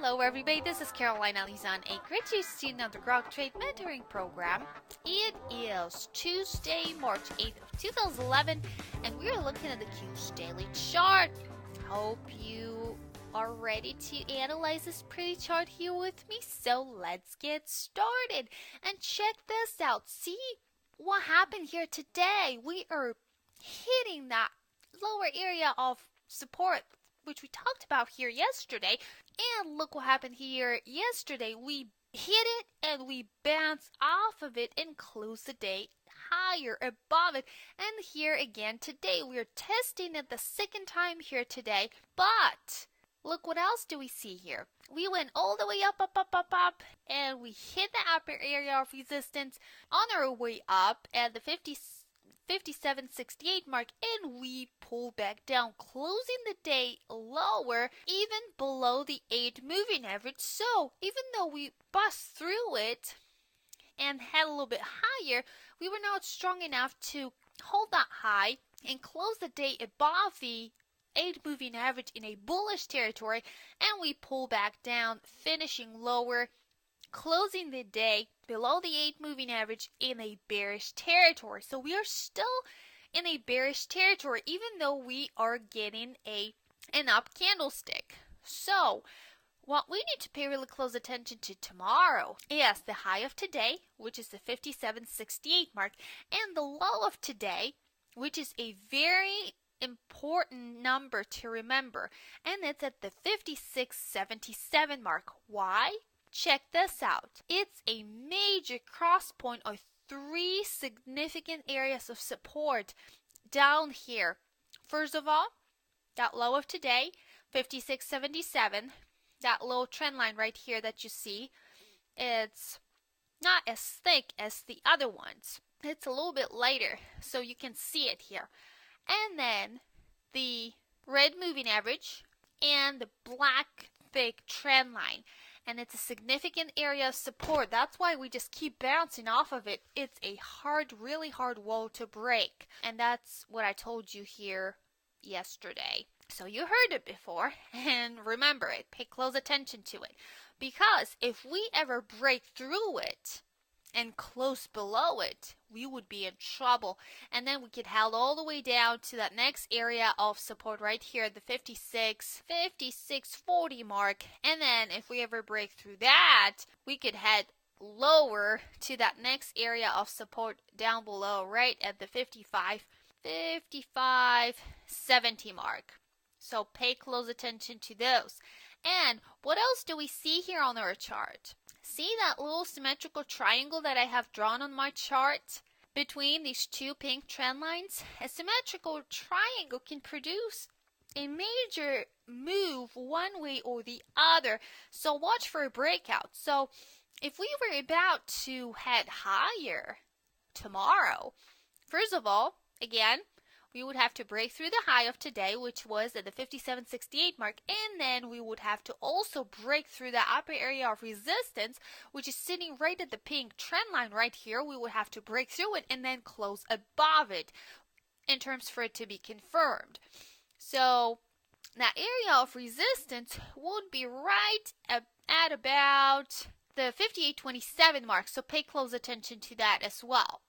Hello everybody, this is Carolina Lizan, a graduate student of the Grok Trade Mentoring Program. It is Tuesday, March 8th of 2011, and we are looking at the Q's daily chart. Hope you are ready to analyze this pretty chart here with me, so let's get started. And check this out, see what happened here today. We are hitting that lower area of support which we talked about here yesterday, and look what happened here yesterday. We hit it and we bounced off of it and closed the day higher above it. And here again today we are testing it the second time here today, but look what else do we see here. We went all the way up, and we hit the upper area of resistance on our way up at the 57.68 mark, and we pull back down, closing the day lower, even below the 8 moving average. So even though we bust through it and had a little bit higher, we were not strong enough to hold that high and close the day above the 8 moving average in a bullish territory, and we pull back down, finishing lower, closing the day below the 8 moving average in a bearish territory. So we are still in a bearish territory even though we are getting an up candlestick. So what we need to pay really close attention to tomorrow is the high of today, which is the 57.68 mark, and the low of today, which is a very important number to remember, and it's at the 56.77 mark. Why? Check this out. It's a major cross point of 3 significant areas of support down here. First of all, that low of today, 56.77, that low trend line right here that you see, it's not as thick as the other ones. It's a little bit lighter, so you can see it here. And then the red moving average and the black thick trend line. And it's a significant area of support. That's why we just keep bouncing off of it. It's a really hard wall to break. And that's what I told you here yesterday. So you heard it before, and remember it. Pay close attention to it. Because if we ever break through it and close below it, we would be in trouble, and then we could head all the way down to that next area of support right here, the 56.40 mark. And then if we ever break through that, we could head lower to that next area of support down below, right at the 55.70 mark. So pay close attention to those. And what else do we see here on our chart? See that little symmetrical triangle that I have drawn on my chart between these two pink trend lines? A symmetrical triangle can produce a major move one way or the other. So watch for a breakout. So if we were about to head higher tomorrow, first of all, again, we would have to break through the high of today, which was at the 57.68 mark, and then we would have to also break through the upper area of resistance, which is sitting right at the pink trend line right here. We would have to break through it and then close above it in terms for it to be confirmed. So that area of resistance would be right at about the 58.27 mark, so pay close attention to that as well.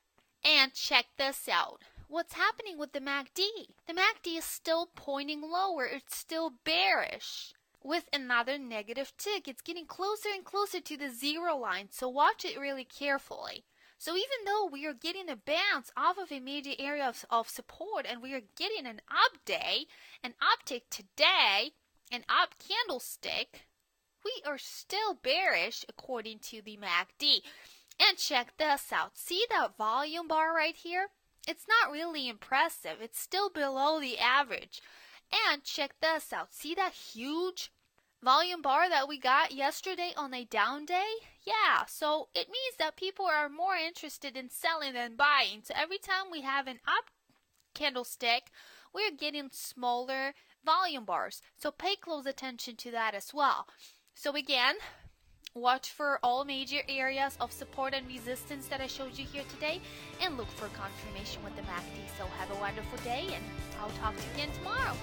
And check this out. What's happening with the MACD? The MACD is still pointing lower. It's still bearish with another negative tick. It's getting closer and closer to the 0 line, so watch it really carefully. So even though we are getting a bounce off of a major area of support, and we are getting an up day, an uptick today, an up candlestick, we are still bearish according to the MACD. And check this out. See that volume bar right here? It's not really impressive. It's still below the average. And check this out. See that huge volume bar that we got yesterday on a down day? Yeah, so it means that people are more interested in selling than buying. So every time we have an up candlestick, we're getting smaller volume bars. So pay close attention to that as well. So again, watch for all major areas of support and resistance that I showed you here today, and look for confirmation with the MACD. So have a wonderful day, and I'll talk to you again tomorrow.